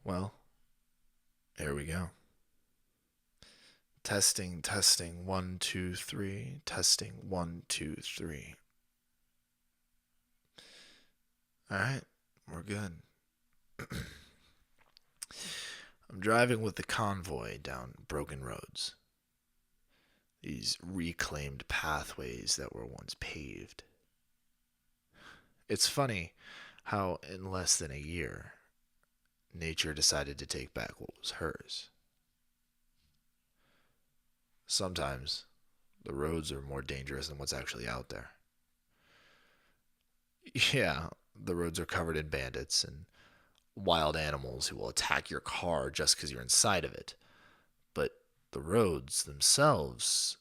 Well, here we go. Testing, testing, 1, 2, 3. Testing, 1, 2, 3. All right, we're good. I'm driving with the convoy down broken roads. These reclaimed pathways that were once paved. It's funny how, in less than a year, nature decided to take back what was hers. Sometimes the roads are more dangerous than what's actually out there. Yeah, the roads are covered in bandits and wild animals who will attack your car just because you're inside of it. But the roads themselves,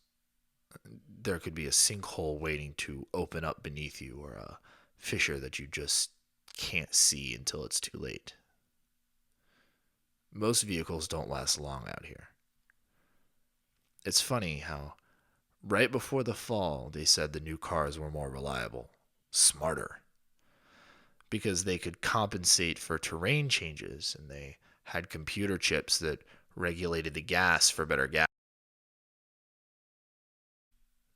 there could be a sinkhole waiting to open up beneath you or a fissure that you just can't see until it's too late. Most vehicles don't last long out here. It's funny how right before the fall they said the new cars were more reliable, smarter, because they could compensate for terrain changes and they had computer chips that regulated the gas for better gas.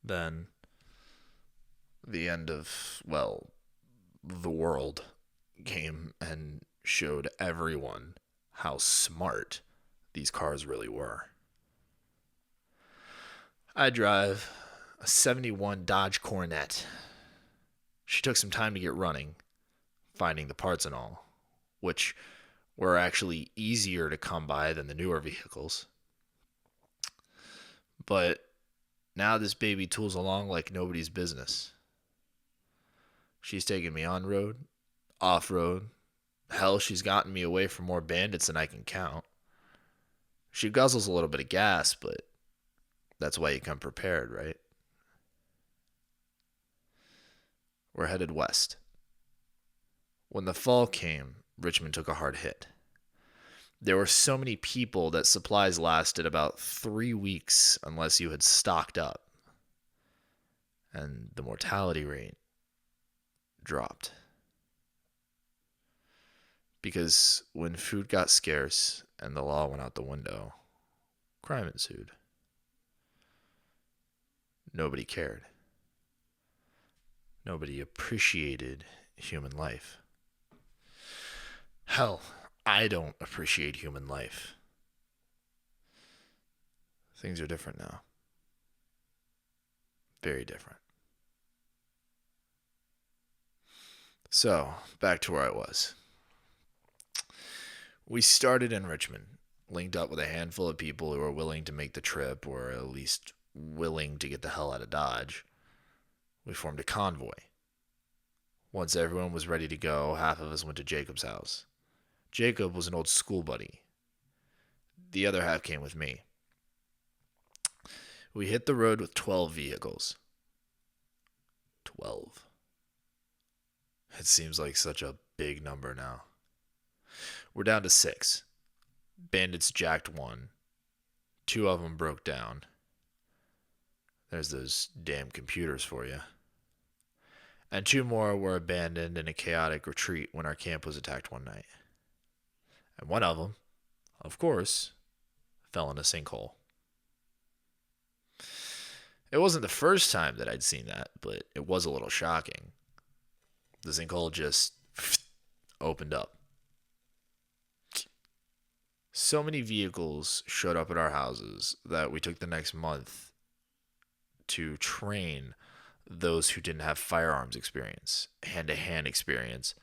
Then the end of, well, the world came and showed everyone how smart these cars really were. I drive a 71 Dodge Coronet. She took some time to get running, finding the parts and all, which were actually easier to come by than the newer vehicles. But now this baby tools along like nobody's business. She's taken me on road, off road. Hell, she's gotten me away from more bandits than I can count. She guzzles a little bit of gas, but that's why you come prepared, right? We're headed west. When the fall came, Richmond took a hard hit. There were so many people that supplies lasted about 3 weeks unless you had stocked up. And the mortality rate dropped. Because when food got scarce and the law went out the window, crime ensued. Nobody cared. Nobody appreciated human life. Hell, I don't appreciate human life. Things are different now. Very different. So, back to where I was. We started in Richmond, linked up with a handful of people who were willing to make the trip, or at least willing to get the hell out of Dodge. We formed a convoy. Once everyone was ready to go, half of us went to Jacob's house. Jacob was an old school buddy. The other half came with me. We hit the road with 12 vehicles. 12. It seems like such a big number now. We're down to 6. Bandits jacked one. 2 of them broke down. There's those damn computers for you. And 2 more were abandoned in a chaotic retreat when our camp was attacked one night. And one of them, of course, fell in a sinkhole. It wasn't the first time that I'd seen that, but it was a little shocking. The sinkhole just opened up. So many vehicles showed up at our houses that we took the next month to train those who didn't have firearms experience, hand-to-hand experience,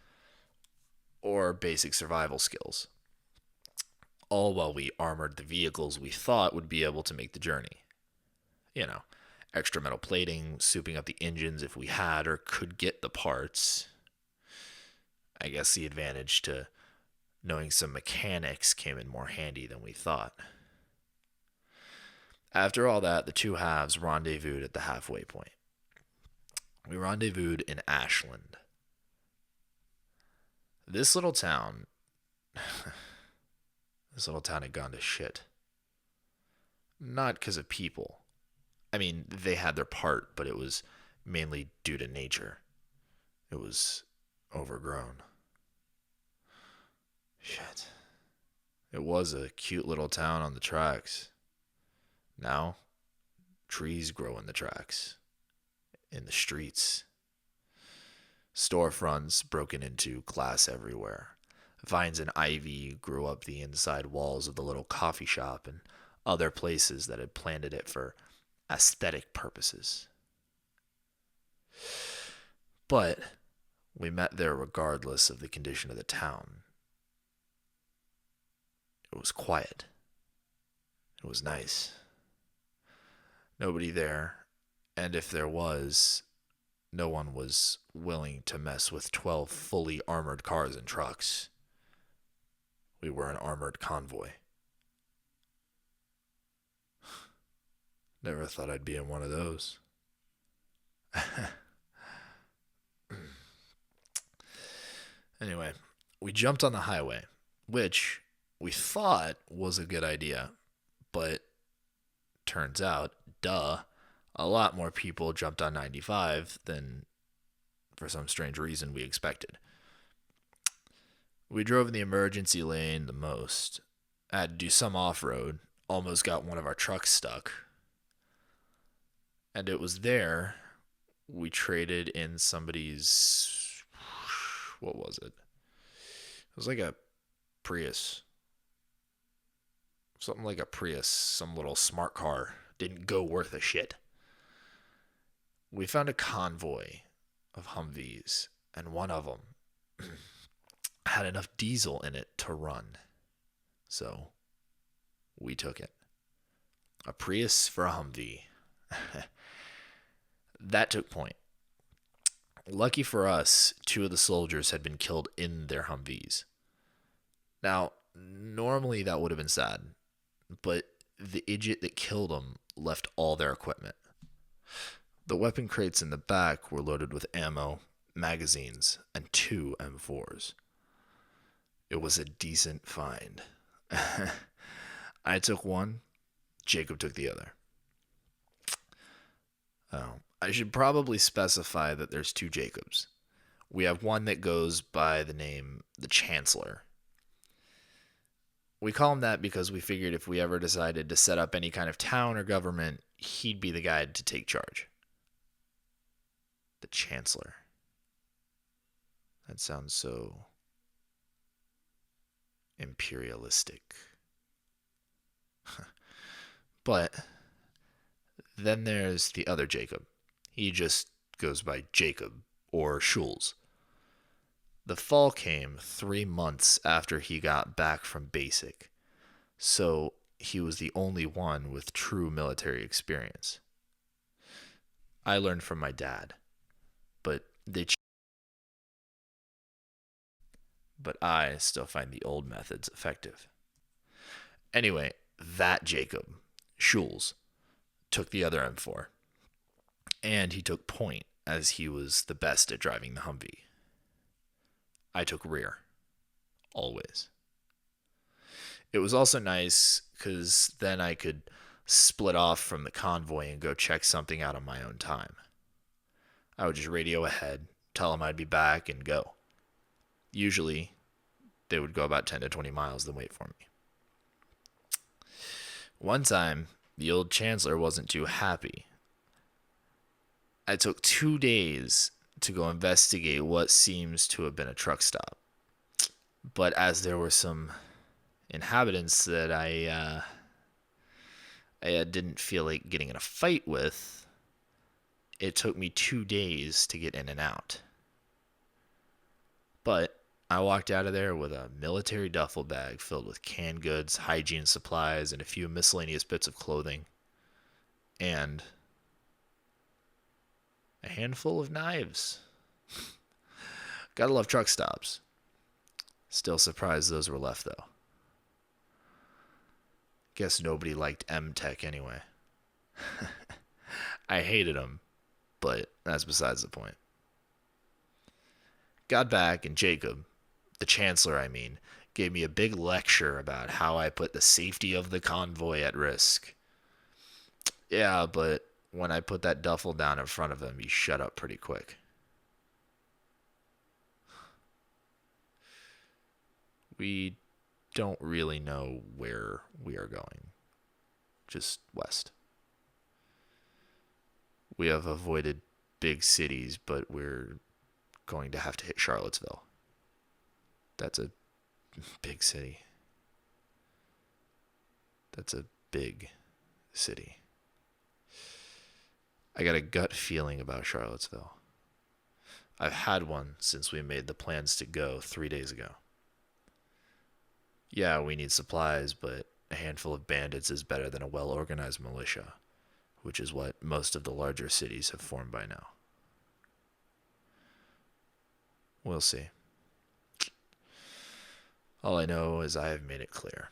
or basic survival skills. All while we armored the vehicles we thought would be able to make the journey. You know, extra metal plating, souping up the engines if we had or could get the parts. I guess the advantage to knowing some mechanics came in more handy than we thought. After all that, the two halves rendezvoused at the halfway point. We rendezvoused in Ashland. This little town, this little town had gone to shit. Not because of people. I mean, they had their part, but it was mainly due to nature. It was overgrown. Shit. It was a cute little town on the tracks. Now, trees grow in the tracks, in the streets. Storefronts broken into, glass everywhere. Vines and ivy grew up the inside walls of the little coffee shop and other places that had planted it for aesthetic purposes. But we met there regardless of the condition of the town. It was quiet. It was nice. Nobody there, and if there was, no one was willing to mess with 12 fully armored cars and trucks. We were an armored convoy. Never thought I'd be in one of those. Anyway, we jumped on the highway, which we thought was a good idea, but turns out, a lot more people jumped on 95 than, for some strange reason, we expected. We drove in the emergency lane the most. I had to do some off-road, almost got one of our trucks stuck. And it was there we traded in somebody's, what was it? It was like a Prius. Something like a Prius, some little smart car. Didn't go worth a shit. We found a convoy of Humvees, and one of them had enough diesel in it to run. So we took it. A Prius for a Humvee. That took point. Lucky for us, 2 of the soldiers had been killed in their Humvees. Now, normally that would have been sad, but the idiot that killed them left all their equipment. The weapon crates in the back were loaded with ammo, magazines, and 2 M4s. It was a decent find. I took one, Jacob took the other. I should probably specify that there's 2 Jacobs. We have one that goes by the name the Chancellor. We call him that because we figured if we ever decided to set up any kind of town or government, he'd be the guy to take charge. The Chancellor. That sounds so imperialistic. But then there's the other Jacob. He just goes by Jacob or Schulz. The fall came 3 months after he got back from basic, so he was the only one with true military experience. I learned from my dad, but I still find the old methods effective. Anyway, that Jacob, Schulz, took the other M4, and he took point as he was the best at driving the Humvee. I took rear. Always. It was also nice because then I could split off from the convoy and go check something out on my own time. I would just radio ahead, tell them I'd be back, and go. Usually, they would go about 10 to 20 miles, then wait for me. One time, the old Chancellor wasn't too happy. I took 2 days to go investigate what seems to have been a truck stop. But as there were some inhabitants that I didn't feel like getting in a fight with, it took me 2 days to get in and out. But I walked out of there with a military duffel bag filled with canned goods, hygiene supplies, and a few miscellaneous bits of clothing. And a handful of knives. Gotta love truck stops. Still surprised those were left, though. Guess nobody liked M-Tech anyway. I hated them, but that's besides the point. Got back, and Jacob, the Chancellor I mean, gave me a big lecture about how I put the safety of the convoy at risk. Yeah, but when I put that duffel down in front of him, he shut up pretty quick. We don't really know where we are going. Just west. We have avoided big cities, but we're going to have to hit Charlottesville. That's a big city. That's a big city. I got a gut feeling about Charlottesville. I've had one since we made the plans to go 3 days ago. Yeah, we need supplies, but a handful of bandits is better than a well organized militia, which is what most of the larger cities have formed by now. We'll see. All I know is I have made it clear.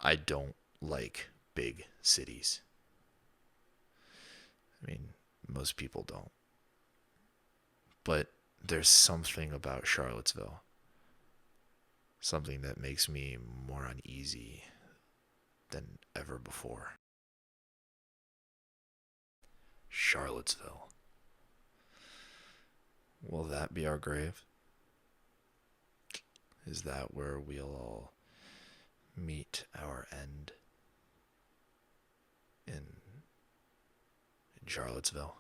I don't like big cities. I mean, most people don't. But there's something about Charlottesville. Something that makes me more uneasy than ever before. Charlottesville. Will that be our grave? Is that where we'll all meet our end? In Charlottesville?